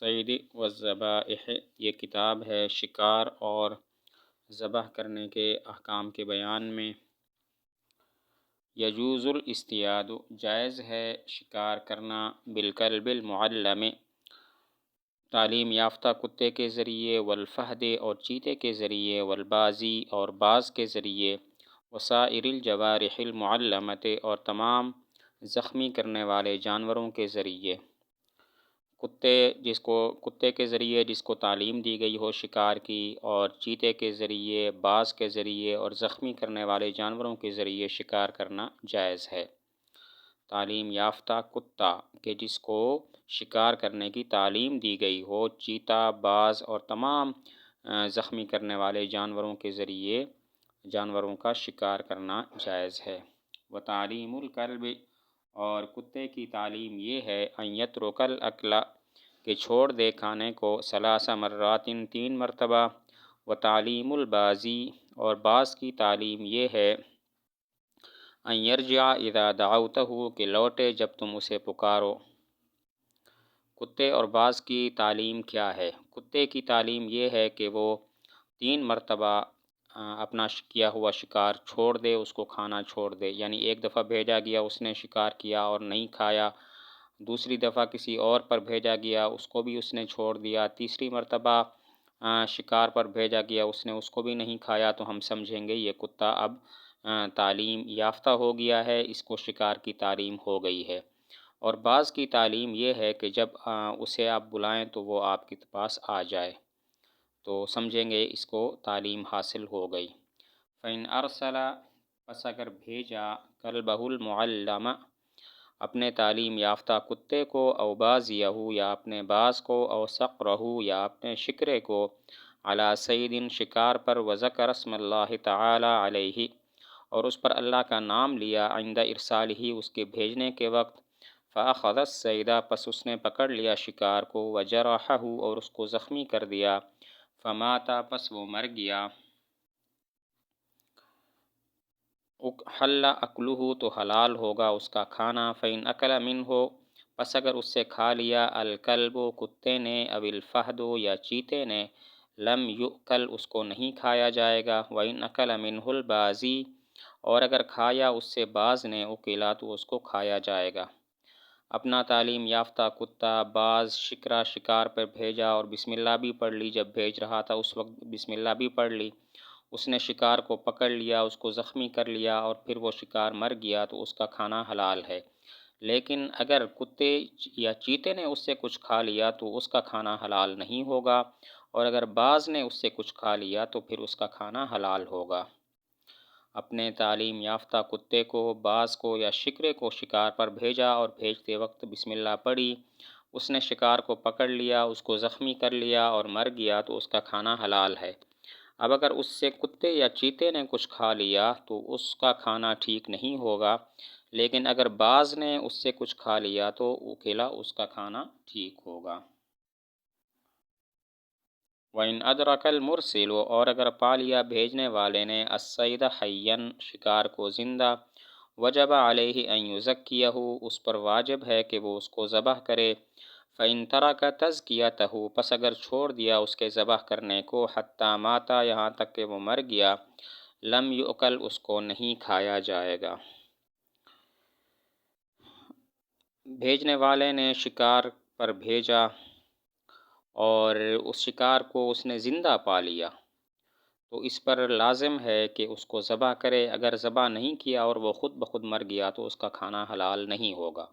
الصید والذبائح، یہ کتاب ہے شکار اور ذبح کرنے کے احکام کے بیان میں۔ یجوز الاصطیاد، جائز ہے شکار کرنا، بالکلب المعلم، تعلیم یافتہ کتے کے ذریعے، والفہد اور چیتے کے ذریعے، والبازی اور باز کے ذریعے، وسائر الجوارح المعلمۃ اور تمام زخمی کرنے والے جانوروں کے ذریعے۔ کتے کے ذریعے جس کو تعلیم دی گئی ہو شکار کی، اور چیتے کے ذریعے، باز کے ذریعے اور زخمی کرنے والے جانوروں کے ذریعے شکار کرنا جائز ہے۔ تعلیم یافتہ کتا کہ جس کو شکار کرنے کی تعلیم دی گئی ہو، چیتا، باز اور تمام زخمی کرنے والے جانوروں کے ذریعے جانوروں کا شکار کرنا جائز ہے۔ وتعلیم الکلب، اور کتے کی تعلیم یہ ہے، ان یترک الاکل، کہ چھوڑ دے کھانے کو، ثلاث مرات، 3 مرتبہ۔ وتعلیم البازی، اور باز کی تعلیم یہ ہے، ان یرجع اذا دعوتہ، کہ لوٹے جب تم اسے پکارو۔ کتے اور باز کی تعلیم کیا ہے؟ کتے کی تعلیم یہ ہے کہ وہ 3 مرتبہ اپنا کیا ہوا شکار چھوڑ دے، اس کو کھانا چھوڑ دے، یعنی ایک دفعہ بھیجا گیا، اس نے شکار کیا اور نہیں کھایا، دوسری دفعہ کسی اور پر بھیجا گیا، اس کو بھی اس نے چھوڑ دیا، تیسری مرتبہ شکار پر بھیجا گیا، اس نے اس کو بھی نہیں کھایا، تو ہم سمجھیں گے یہ کتا اب تعلیم یافتہ ہو گیا ہے، اس کو شکار کی تعلیم ہو گئی ہے۔ اور بعض کی تعلیم یہ ہے کہ جب اسے آپ بلائیں تو وہ آپ کے پاس آ جائے، تو سمجھیں گے اس کو تعلیم حاصل ہو گئی۔ فَإِنْ أَرْسَلَ، پس اگر بھیجا، كَلْبَهُ الْمُعَلَّمَ، اپنے تعلیم یافتہ کتے کو، او بازیہو، یا اپنے باز کو، او صقرہو، یا اپنے شکرے کو، علی صید، شکار پر، وذکر اسم اللہ تعالی علیہ، اور اس پر اللہ کا نام لیا، عند ارسالہ، اس کے بھیجنے کے وقت، فأخذ الصید، پس اس نے پکڑ لیا شکار کو، وجرحہ، اور اس کو زخمی کر دیا، فمات، پس وہ مر گیا، حل اکلہ، تو حلال ہوگا اس کا کھانا، فإن اکل منہ، پس اگر اس سے کھا لیا، الکلب، کتے نے، او الفہد، یا چیتے نے، لم یؤکل، اس کو نہیں کھایا جائے گا، وإن اکل منہ البازی، اور اگر کھایا اس سے باز نے، اکلا، تو اس کو کھایا جائے گا۔ اپنا تعلیم یافتہ کتا، باز، شکار پر بھیجا اور بسم اللہ بھی پڑھ لی، جب بھیج رہا تھا اس وقت بسم اللہ بھی پڑھ لی، اس نے شکار کو پکڑ لیا، اس کو زخمی کر لیا، اور پھر وہ شکار مر گیا، تو اس کا کھانا حلال ہے۔ لیکن اگر کتے یا چیتے نے اس سے کچھ کھا لیا تو اس کا کھانا حلال نہیں ہوگا، اور اگر باز نے اس سے کچھ کھا لیا تو پھر اس کا کھانا حلال ہوگا۔ اپنے تعلیم یافتہ کتے کو، باز کو یا شکرے کو شکار پر بھیجا اور بھیجتے وقت بسم اللہ پڑھی، اس نے شکار کو پکڑ لیا، اس کو زخمی کر لیا اور مر گیا، تو اس کا کھانا حلال ہے۔ اب اگر اس سے کتے یا چیتے نے کچھ کھا لیا تو اس کا کھانا ٹھیک نہیں ہوگا، لیکن اگر باز نے اس سے کچھ کھا لیا تو اکیلا اس کا کھانا ٹھیک ہوگا۔ وَإِنْ أَدْرَكَ الْمُرْسِلُ، اور اگر پا لیا بھیجنے والے نے، الصید حیًّا، شکار کو زندہ، وجب علیہ ان یزکیہ، اس پر واجب ہے کہ وہ اس کو ذبح کرے، فإن ترک تزکیتہ، پس اگر چھوڑ دیا اس کے ذبح کرنے کو، حتی ماتا، یہاں تک کہ وہ مر گیا، لم یؤکل، اس کو نہیں کھایا جائے گا۔ بھیجنے والے نے شکار پر بھیجا اور اس شکار کو اس نے زندہ پا لیا، تو اس پر لازم ہے کہ اس کو ذبح کرے۔ اگر ذبح نہیں کیا اور وہ خود بخود مر گیا تو اس کا کھانا حلال نہیں ہوگا۔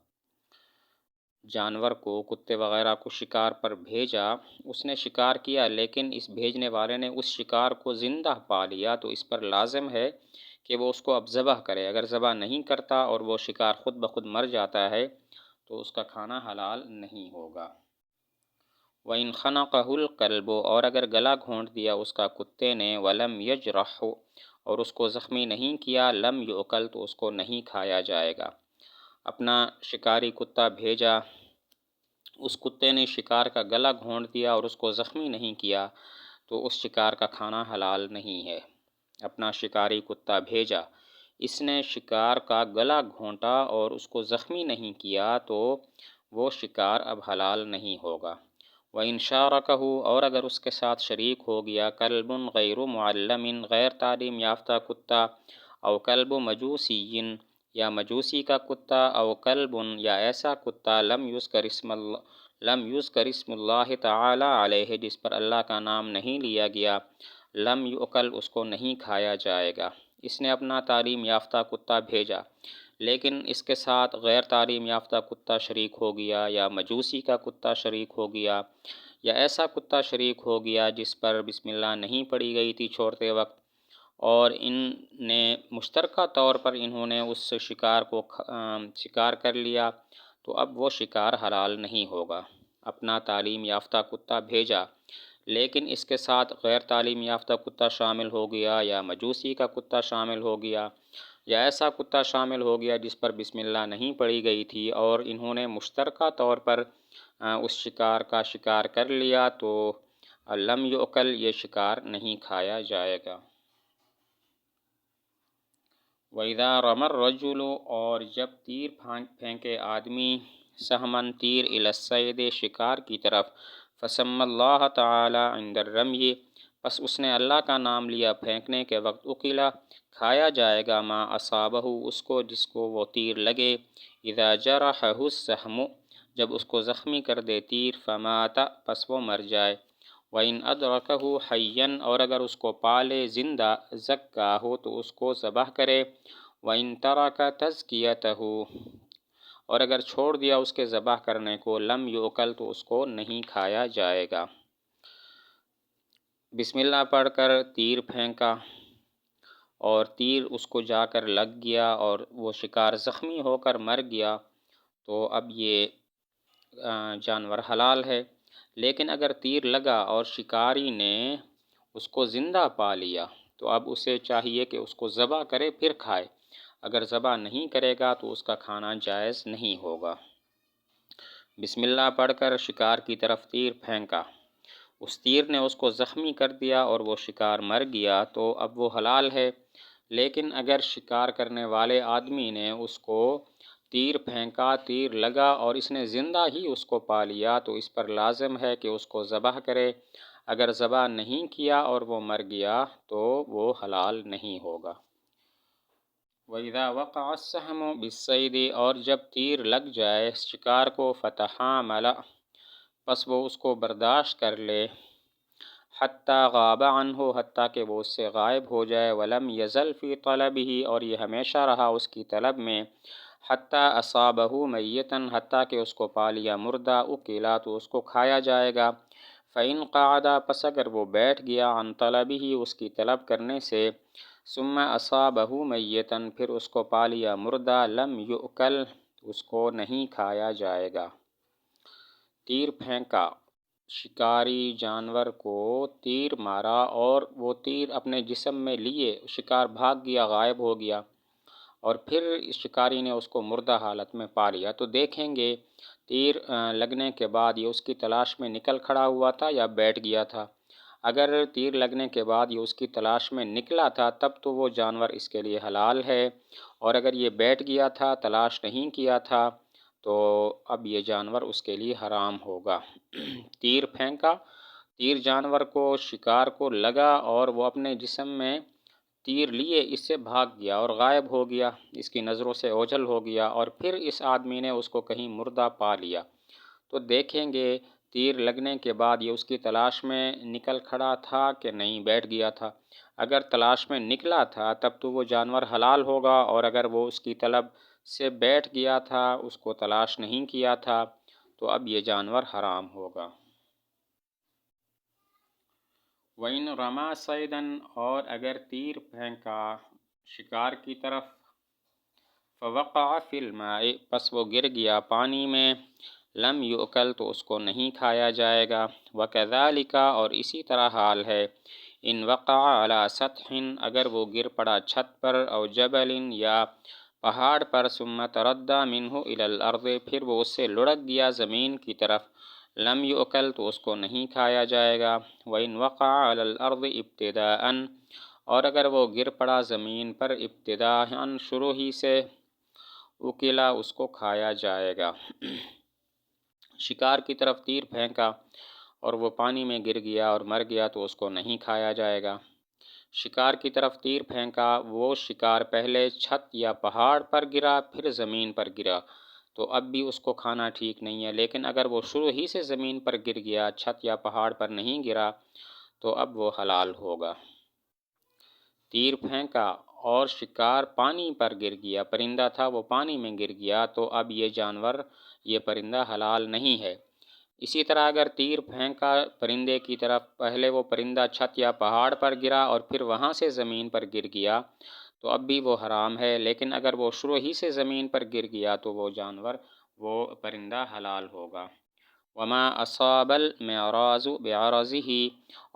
جانور کو، کتے وغیرہ کو شکار پر بھیجا، اس نے شکار کیا، لیکن اس بھیجنے والے نے اس شکار کو زندہ پا لیا، تو اس پر لازم ہے کہ وہ اس کو اب ذبح کرے۔ اگر ذبح نہیں کرتا اور وہ شکار خود بخود مر جاتا ہے تو اس کا کھانا حلال نہیں ہوگا۔ وَإِنْ خَنَقَهُ الْكَلْبُ، اور اگر گلا گھونٹ دیا اس کا کتے نے، وَلَمْ يَجْرَحْهُ، اور اس کو زخمی نہیں کیا، لم یؤکل، تو اس کو نہیں کھایا جائے گا۔ اپنا شکاری کتا بھیجا، اس کتے نے شکار کا گلا گھونٹ دیا اور اس کو زخمی نہیں کیا، تو اس شکار کا کھانا حلال نہیں ہے۔ اپنا شکاری کتا بھیجا، اس نے شکار کا گلا گھونٹا اور اس کو زخمی نہیں کیا، تو وہ شکار اب حلال نہیں ہوگا۔ وَإِن شَارَكَهُ اور اگر اس کے ساتھ شریک ہو گیا کلب غیر معلم غیر تعلیم یافتہ کتا، او کلب مجوسی یا مجوسی کا کتا، او کلب یا ایسا کتا لم یذکر اسم اللہ تعالی علیہ جس پر اللہ کا نام نہیں لیا گیا، لم یؤکل اس کو نہیں کھایا جائے گا۔ اس نے اپنا تعلیم یافتہ کتا بھیجا لیکن اس کے ساتھ غیر تعلیم یافتہ کتا شریک ہو گیا یا مجوسی کا کتا شریک ہو گیا یا ایسا کتا شریک ہو گیا جس پر بسم اللہ نہیں پڑھی گئی تھی چھوڑتے وقت، اور ان نے مشترکہ طور پر انہوں نے اس شکار کو شکار کر لیا، تو اب وہ شکار حلال نہیں ہوگا۔ اپنا تعلیم یافتہ کتا بھیجا لیکن اس کے ساتھ غیر تعلیم یافتہ کتا شامل ہو گیا یا مجوسی کا کتا شامل ہو گیا یا ایسا کتا شامل ہو گیا جس پر بسم اللہ نہیں پڑھی گئی تھی، اور انہوں نے مشترکہ طور پر اس شکار کا شکار کر لیا، تو لم یؤکل یہ شکار نہیں کھایا جائے گا۔ وَإِذَا رَمَى الرَّجُلُ اور جب تیر پھینکے آدمی سہمن تیر إِلَى الصَّيْدِ شکار کی طرف، فَسَمَّى اللَّهَ تَعَالَى عِنْدَ الرَّمْيِ پس اس نے اللہ کا نام لیا پھینکنے کے وقت، اُکِلَ کھایا جائے گا ما اصابہ اس کو جس کو وہ تیر لگے، اذا جرحہ السہم جب اس کو زخمی کر دے تیر، فمات پس وہ مر جائے، وَإِنْ أَدْرَكَهُ حَيًّا اور اگر اس کو پالے زندہ زکاہ تو اس کو ذبح کرے، وَإِنْ تَرَكَ تَزْكِيَتَهُ اور اگر چھوڑ دیا اس کے ذبح کرنے کو، لم یؤکل تو اس کو نہیں کھایا جائے گا۔ بسم اللہ پڑھ کر تیر پھینکا اور تیر اس کو جا کر لگ گیا اور وہ شکار زخمی ہو کر مر گیا، تو اب یہ جانور حلال ہے۔ لیکن اگر تیر لگا اور شکاری نے اس کو زندہ پا لیا تو اب اسے چاہیے کہ اس کو ذبح کرے پھر کھائے، اگر ذبح نہیں کرے گا تو اس کا کھانا جائز نہیں ہوگا۔ بسم اللہ پڑھ کر شکار کی طرف تیر پھینکا، اس تیر نے اس کو زخمی کر دیا اور وہ شکار مر گیا، تو اب وہ حلال ہے۔ لیکن اگر شکار کرنے والے آدمی نے اس کو تیر پھینکا، تیر لگا اور اس نے زندہ ہی اس کو پا لیا، تو اس پر لازم ہے کہ اس کو ذبح کرے، اگر ذبح نہیں کیا اور وہ مر گیا تو وہ حلال نہیں ہوگا۔ وَإِذَا وَقَعَ السَّهْمُ بِالصَّيْدِ اور جب تیر لگ جائے شکار کو، فَتَحَامَلَ پس وہ اس کو برداشت کر لے، حَتَّى غَابَ عَنْهُ حتیٰ کہ وہ اس سے غائب ہو جائے، وَلَمْ يَزَلْ فِي طَلَبِهِ اور یہ ہمیشہ رہا اس کی طلب میں، حَتَّى أَصَابَهُ مَيِّتًا حتیٰ کہ اس کو پا لیا مردہ، اُکِلَ تو اس کو کھایا جائے گا، فَإِنْ قَعَدَ پس اگر وہ بیٹھ گیا عن طلبه اس کی طلب کرنے سے، ثُمَّ أَصَابَهُ مَيِّتًا پھر اس کو پا لیا مردہ، لم یؤکل اس کو نہیں کھایا جائے گا۔ تیر پھینکا، شکاری جانور کو تیر مارا اور وہ تیر اپنے جسم میں لیے، شکار بھاگ گیا، غائب ہو گیا، اور پھر شکاری نے اس کو مردہ حالت میں پا لیا، تو دیکھیں گے تیر لگنے کے بعد یہ اس کی تلاش میں نکل کھڑا ہوا تھا یا بیٹھ گیا تھا۔ اگر تیر لگنے کے بعد یہ اس کی تلاش میں نکلا تھا تب تو وہ جانور اس کے لیے حلال ہے، اور اگر یہ بیٹھ گیا تھا، تلاش نہیں کیا تھا، تو اب یہ جانور اس کے لیے حرام ہوگا۔ تیر پھینکا، تیر جانور کو شکار کو لگا اور وہ اپنے جسم میں تیر لیے اس سے بھاگ گیا اور غائب ہو گیا، اس کی نظروں سے اوجھل ہو گیا، اور پھر اس آدمی نے اس کو کہیں مردہ پا لیا، تو دیکھیں گے تیر لگنے کے بعد یہ اس کی تلاش میں نکل کھڑا تھا کہ نہیں بیٹھ گیا تھا۔ اگر تلاش میں نکلا تھا تب تو وہ جانور حلال ہوگا، اور اگر وہ اس کی طلب سے بیٹھ گیا تھا، اس کو تلاش نہیں کیا تھا، تو اب یہ جانور حرام ہوگا۔ وَإِنْ رَمَى صَيْدًا اور اگر تیر پھینکا شکار کی طرف، فَوَقَعَ فِي الْمَاءِ پس وہ گر گیا پانی میں، لم یؤکل تو اس کو نہیں کھایا جائے گا۔ وَكَذَلِكَ اور اسی طرح حال ہے، ان وقع علی سطح اگر وہ گر پڑا چھت پر، او جبل یا پہاڑ پر، ثم تردى منه الى الارض پھر وہ اس سے لڑک گیا زمین کی طرف، لم یؤکل تو اس کو نہیں کھایا جائے گا۔ وَإِنْ وَقَعَ عَلَى الْأَرْضِ ابْتِدَاءً اور اگر وہ گر پڑا زمین پر ابتداءً شروع ہی سے، اُکِلَ اس کو کھایا جائے گا۔ شکار کی طرف تیر پھینکا اور وہ پانی میں گر گیا اور مر گیا تو اس کو نہیں کھایا جائے گا۔ شکار کی طرف تیر پھینکا، وہ شکار پہلے چھت یا پہاڑ پر گرا پھر زمین پر گرا تو اب بھی اس کو کھانا ٹھیک نہیں ہے، لیکن اگر وہ شروع ہی سے زمین پر گر گیا، چھت یا پہاڑ پر نہیں گرا تو اب وہ حلال ہوگا۔ تیر پھینکا اور شکار پانی پر گر گیا، پرندہ تھا وہ پانی میں گر گیا تو اب یہ جانور، یہ پرندہ حلال نہیں ہے۔ اسی طرح اگر تیر پھینکا پرندے کی طرف، پہلے وہ پرندہ چھت یا پہاڑ پر گرا اور پھر وہاں سے زمین پر گر گیا تو اب بھی وہ حرام ہے، لیکن اگر وہ شروع ہی سے زمین پر گر گیا تو وہ جانور، وہ پرندہ حلال ہوگا۔ وما اصاب المعراض بعرضه،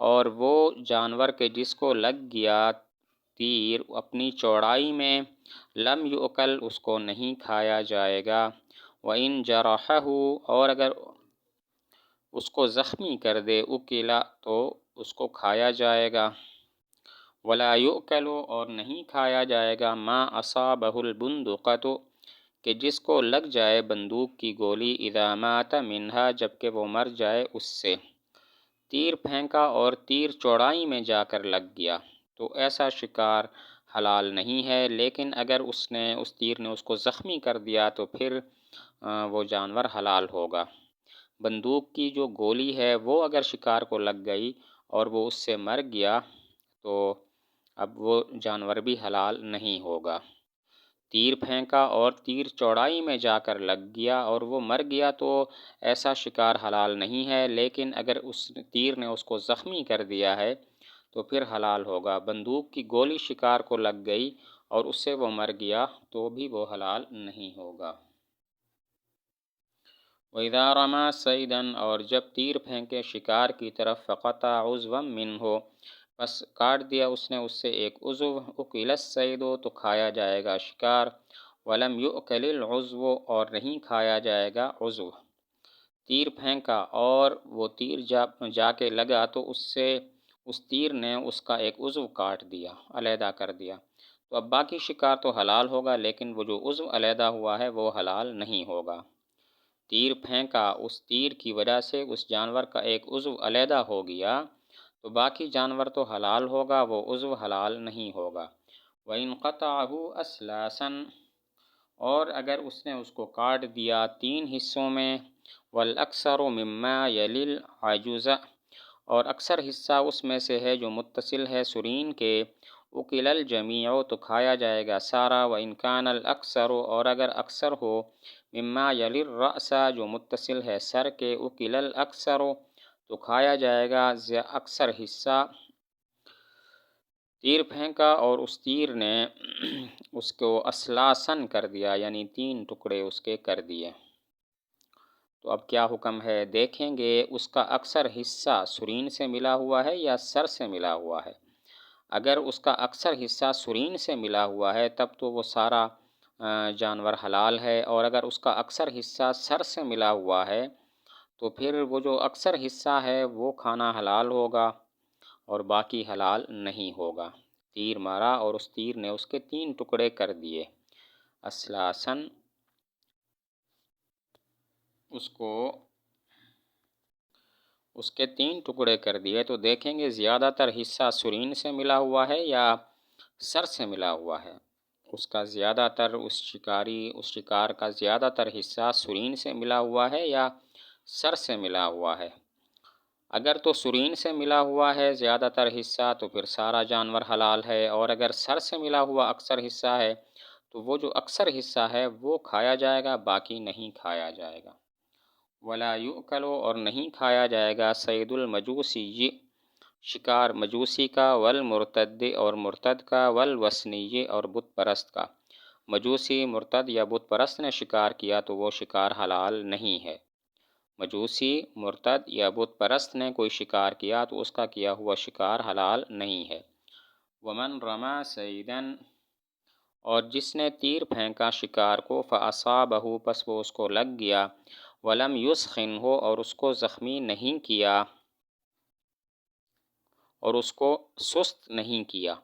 اور وہ جانور کے جس کو لگ گیا تیر اپنی چوڑائی میں، لم یؤکل، اس کو نہیں کھایا جائے گا۔ وَإِن جَرَحَهُ، اور اگر اس کو زخمی کر دے، اکلا، تو اس کو کھایا جائے گا۔ وَلَا يُؤْكَلُ، اور نہیں کھایا جائے گا، مَا أَصَابَهُ الْبُنْدُقَةُ، کہ جس کو لگ جائے بندوق کی گولی، اِذَا مَاتَ مِنْهَا، جبکہ وہ مر جائے اس سے۔ تیر پھینکا اور تیر چوڑائی میں جا کر لگ گیا تو ایسا شکار حلال نہیں ہے، لیکن اگر اس تیر نے اس کو زخمی کر دیا تو پھر وہ جانور حلال ہوگا۔ بندوق کی جو گولی ہے وہ اگر شکار کو لگ گئی اور وہ اس سے مر گیا تو اب وہ جانور بھی حلال نہیں ہوگا۔ تیر پھینکا اور تیر چوڑائی میں جا کر لگ گیا اور وہ مر گیا تو ایسا شکار حلال نہیں ہے، لیکن اگر اس تیر نے اس کو زخمی کر دیا ہے تو پھر حلال ہوگا۔ بندوق کی گولی شکار کو لگ گئی اور اس سے وہ مر گیا تو بھی وہ حلال نہیں ہوگا۔ وَإِذَا رَمَى صَيْدًا، اور جب تیر پھینکے شکار کی طرف، فَقَطَعَ عُضْوًا مِّنْهُ، بس کاٹ دیا اس نے اس سے ایک عضو، أُكِلَ الصَّيْدُ، تو کھایا جائے گا شکار، وَلَمْ يُؤْكَلِ الْعُضْوُ، اور نہیں کھایا جائے گا عضو۔ تیر پھینکا اور وہ تیر جا کے لگا تو اس تیر نے اس کا ایک عضو کاٹ دیا، علیحدہ کر دیا، تو اب باقی شکار تو حلال ہوگا، لیکن وہ جو عضو علیحدہ ہوا ہے وہ حلال نہیں ہوگا۔ تیر پھینکا، اس تیر کی وجہ سے اس جانور کا ایک عضو علیحدہ ہو گیا تو باقی جانور تو حلال ہوگا، وہ عضو حلال نہیں ہوگا۔ وَإِنْ قَطَعَهُ أَثْلَاثًا، اور اگر اس نے اس کو کاٹ دیا 3 حصوں میں، وَالْأَكْثَرُ مِمَّا يَلِي الْعَجُزَ، اور اکثر حصہ اس میں سے ہے جو متصل ہے سرین کے، أُكِلَ الْجَمِيعُ، تو کھایا جائے گا سارا، وَإِنْ كَانَ الْأَكْثَرُ، اور اگر اکثر ہو، مِمَّا يَلِي الرَّأْسَ، جو متصل ہے سر کے، أُكِلَ الْأَكْثَرُ، تو کھایا جائے گا اکثر حصہ۔ تیر پھینکا اور اس تیر نے اس کو اثلاثاً کر دیا، یعنی 3 ٹکڑے اس کے کر دیے، تو اب کیا حکم ہے؟ دیکھیں گے اس کا اکثر حصہ سرین سے ملا ہوا ہے یا سر سے ملا ہوا ہے۔ اگر اس کا اکثر حصہ سرین سے ملا ہوا ہے تب تو وہ سارا جانور حلال ہے، اور اگر اس کا اکثر حصہ سر سے ملا ہوا ہے تو پھر وہ جو اکثر حصہ ہے وہ کھانا حلال ہوگا اور باقی حلال نہیں ہوگا۔ تیر مارا اور اس تیر نے اس کے 3 ٹکڑے کر دیے، اثلاثاً، اس کے 3 ٹکڑے کر دیے، تو دیکھیں گے زیادہ تر حصہ سرین سے ملا ہوا ہے یا سر سے ملا ہوا ہے۔ اس کا زیادہ تر اس شکار کا زیادہ تر حصہ سرین سے ملا ہوا ہے یا سر سے ملا ہوا ہے۔ اگر تو سرین سے ملا ہوا ہے زیادہ تر حصہ تو پھر سارا جانور حلال ہے، اور اگر سر سے ملا ہوا اکثر حصہ ہے تو وہ جو اکثر حصہ ہے وہ کھایا جائے گا، باقی نہیں کھایا جائے گا۔ وَلَا يُؤْكَلُ، اور نہیں کھایا جائے گا، صید المجوسی، شکار مجوسی کا، والمرتد، اور مرتد کا، والوثنی، اور بت پرست کا۔ مجوسی، مرتد یا بت پرست نے شکار کیا تو وہ شکار حلال نہیں ہے۔ مجوسی، مرتد یا بت پرست نے کوئی شکار کیا تو اس کا کیا ہوا شکار حلال نہیں ہے۔ وَمَنْ رَمَى صَيْدًا، اور جس نے تیر پھینکا شکار کو، فَأَصَابَهُ، پس وہ اس کو لگ گیا، وَلَمْ يُسْخِنْهُ، اور اس کو زخمی نہیں کیا اور اس کو سست نہیں کیا،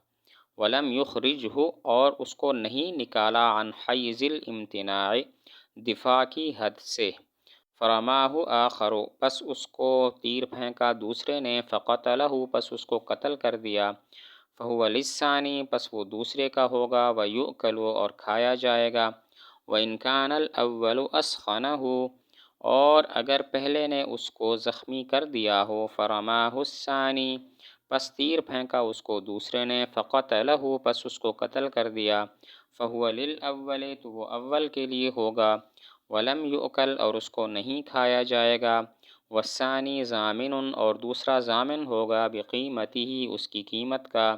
وَلَمْ يُخْرِجْهُ، اور اس کو نہیں نکالا، عن حیز الامتناع، دفاع کی حد سے، فرماہ آخر، پس اس کو تیر پھینکا دوسرے نے، فقتلہ، پس اس کو قتل کر دیا، فہو للثانی، پس وہ دوسرے کا ہوگا، ویؤکل، اور کھایا جائے گا، وإن كان الأول أسخنه، اور اگر پہلے نے اس کو زخمی کر دیا ہو، فرماہ الثانی، پس تیر پھینکا اس کو دوسرے نے، فقتلہ، پس اس کو قتل کر دیا، فہو للأول، تو وہ اول کے لیے ہوگا، ولم یؤکل، اور اس کو نہیں کھایا جائے گا، والثانی ضامن، اور دوسرا ضامن ہوگا، بقیمتہ، اس کی قیمت کا،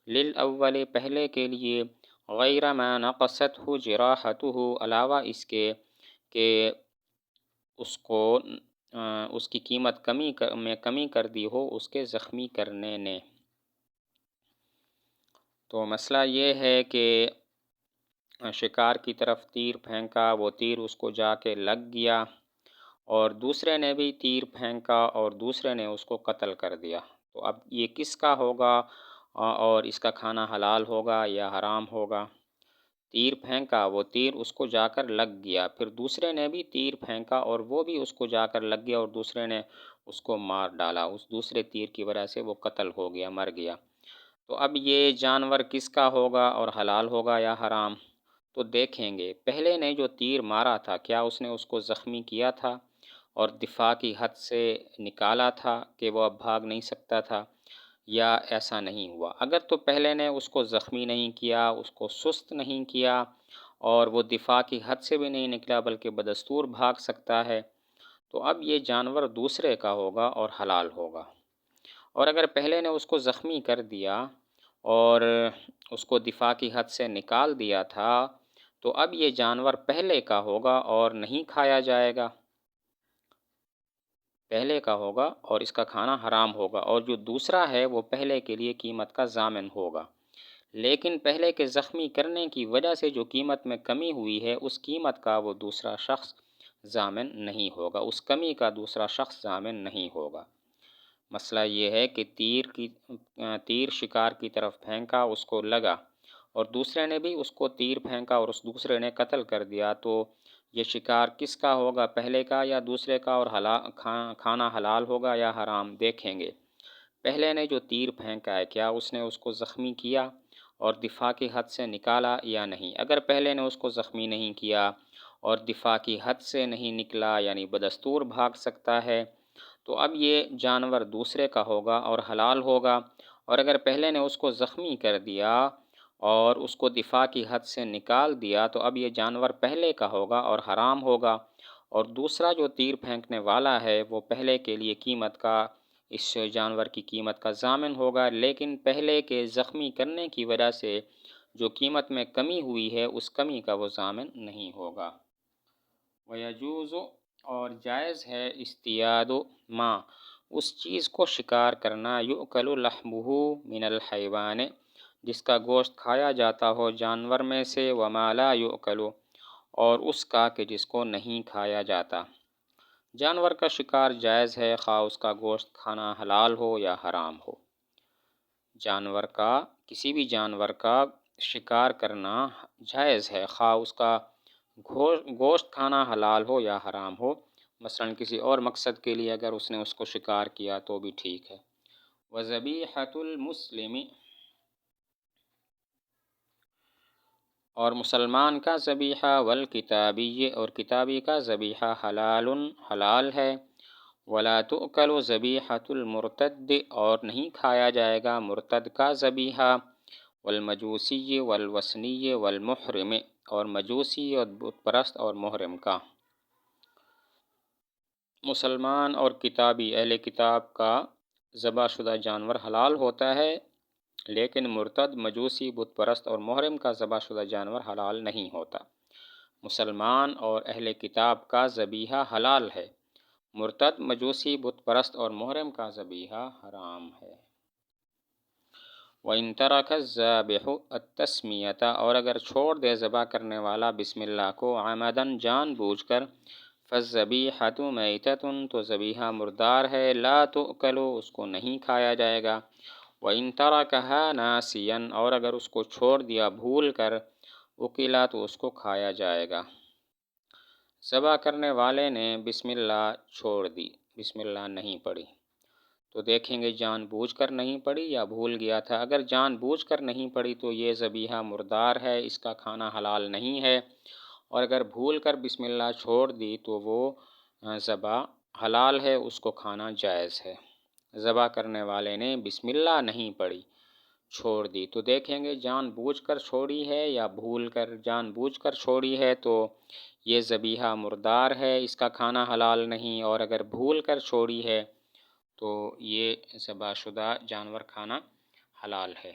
للأول، پہلے کے لیے، غیر ما نقصتہ جراحتہ، علاوہ اس کے کہ اس کو اس کی قیمت میں کمی کر دی ہو اس کے زخمی کرنے نے۔ تو مسئلہ یہ ہے کہ شکار کی طرف تیر پھینکا، وہ تیر اس کو جا کے لگ گیا، اور دوسرے نے بھی تیر پھینکا اور دوسرے نے اس کو قتل کر دیا، تو اب یہ کس کا ہوگا اور اس کا کھانا حلال ہوگا یا حرام ہوگا؟ تیر پھینکا، وہ تیر اس کو جا کر لگ گیا، پھر دوسرے نے بھی تیر پھینکا اور وہ بھی اس کو جا کر لگ گیا، اور دوسرے نے اس کو مار ڈالا، اس دوسرے تیر کی وجہ سے وہ قتل ہو گیا، مر گیا۔ تو اب یہ جانور کس کا ہوگا اور حلال ہوگا یا حرام؟ تو دیکھیں گے پہلے نے جو تیر مارا تھا، کیا اس نے اس کو زخمی کیا تھا اور دفاع کی حد سے نکالا تھا کہ وہ اب بھاگ نہیں سکتا تھا، یا ایسا نہیں ہوا؟ اگر تو پہلے نے اس کو زخمی نہیں کیا، اس کو سست نہیں کیا، اور وہ دفاع کی حد سے بھی نہیں نکلا بلکہ بدستور بھاگ سکتا ہے، تو اب یہ جانور دوسرے کا ہوگا اور حلال ہوگا۔ اور اگر پہلے نے اس کو زخمی کر دیا اور اس کو دفاع کی حد سے نکال دیا تھا، تو اب یہ جانور پہلے کا ہوگا اور نہیں کھایا جائے گا، پہلے کا ہوگا اور اس کا کھانا حرام ہوگا، اور جو دوسرا ہے وہ پہلے کے لیے قیمت کا ضامن ہوگا، لیکن پہلے کے زخمی کرنے کی وجہ سے جو قیمت میں کمی ہوئی ہے اس قیمت کا وہ دوسرا شخص ضامن نہیں ہوگا، اس کمی کا دوسرا شخص ضامن نہیں ہوگا۔ مسئلہ یہ ہے کہ تیر شکار کی طرف پھینکا، اس کو لگا، اور دوسرے نے بھی اس کو تیر پھینکا اور اس دوسرے نے قتل کر دیا، تو یہ شکار کس کا ہوگا، پہلے کا یا دوسرے کا، اور کھانا حلال ہوگا یا حرام؟ دیکھیں گے پہلے نے جو تیر پھینکا ہے کیا اس نے اس کو زخمی کیا اور دفاع کی حد سے نکالا یا نہیں؟ اگر پہلے نے اس کو زخمی نہیں کیا اور دفاع کی حد سے نہیں نکلا، یعنی بدستور بھاگ سکتا ہے، تو اب یہ جانور دوسرے کا ہوگا اور حلال ہوگا، اور اگر پہلے نے اس کو زخمی کر دیا اور اس کو دفاع کی حد سے نکال دیا، تو اب یہ جانور پہلے کا ہوگا اور حرام ہوگا، اور دوسرا جو تیر پھینکنے والا ہے وہ پہلے کے لیے قیمت کا، اس جانور کی قیمت کا ضامن ہوگا، لیکن پہلے کے زخمی کرنے کی وجہ سے جو قیمت میں کمی ہوئی ہے اس کمی کا وہ ضامن نہیں ہوگا۔ وَيَجُوزُ، اور جائز ہے، اصطیاد ما، اس چیز کو شکار کرنا، یؤکل لحمہ من الحیوان، جس کا گوشت کھایا جاتا ہو جانور میں سے، وما لا یؤکل، اور اس کا کہ جس کو نہیں کھایا جاتا۔ جانور کا شکار جائز ہے، خواہ اس کا گوشت کھانا حلال ہو یا حرام ہو۔ جانور کا، کسی بھی جانور کا شکار کرنا جائز ہے، خواہ اس کا گوشت کھانا حلال ہو یا حرام ہو، مثلا کسی اور مقصد کے لیے اگر اس نے اس کو شکار کیا تو بھی ٹھیک ہے۔ وَذَبِیحَةُ الْمُسْلِمِ، اور مسلمان کا ذبیحہ، والکتابی، اور کتابی کا ذبیحہ، حلال، حلال ہے، ولا تؤکل ذبیحۃ المرتد، اور نہیں کھایا جائے گا مرتد کا ذبیحہ، والمجوسی والوثنی والمحرم، اور مجوسی اور بت پرست اور محرم کا۔ مسلمان اور کتابی، اہل کتاب کا ذبح شدہ جانور حلال ہوتا ہے، لیکن مرتد، مجوسی، بت پرست اور محرم کا ذبح شدہ جانور حلال نہیں ہوتا۔ مسلمان اور اہل کتاب کا ذبیحہ حلال ہے، مرتد، مجوسی، بت پرست اور محرم کا ذبیحہ حرام ہے۔ وَإِن تَرَكَ الذَّابِحُ التَّسْمِيَةَ، اور اگر چھوڑ دے ذبح کرنے والا بسم اللہ کو، عمداً، جان بوجھ کر، فالذبیحۃ میتۃ، تو ذبیحہ مردار ہے، لا تؤکل، اس کو نہیں کھایا جائے گا۔ وَإِن تَرَكَهَا ناسیاً، اور اگر اس کو چھوڑ دیا بھول کر، اکلا، تو اس کو کھایا جائے گا۔ ذبح کرنے والے نے بسم اللہ چھوڑ دی، بسم اللہ نہیں پڑھی، تو دیکھیں گے جان بوجھ کر نہیں پڑھی یا بھول گیا تھا۔ اگر جان بوجھ کر نہیں پڑھی تو یہ ذبیحہ مردار ہے، اس کا کھانا حلال نہیں ہے، اور اگر بھول کر بسم اللہ چھوڑ دی تو وہ ذبح حلال ہے، اس کو کھانا جائز ہے۔ ذبح کرنے والے نے بسم اللہ نہیں پڑھی، چھوڑ دی، تو دیکھیں گے جان بوجھ کر چھوڑی ہے یا بھول کر جان بوجھ کر چھوڑی ہے تو یہ ذبیحہ مردار ہے، اس کا کھانا حلال نہیں، اور اگر بھول کر چھوڑی ہے تو یہ ذبح شدہ جانور کھانا حلال ہے۔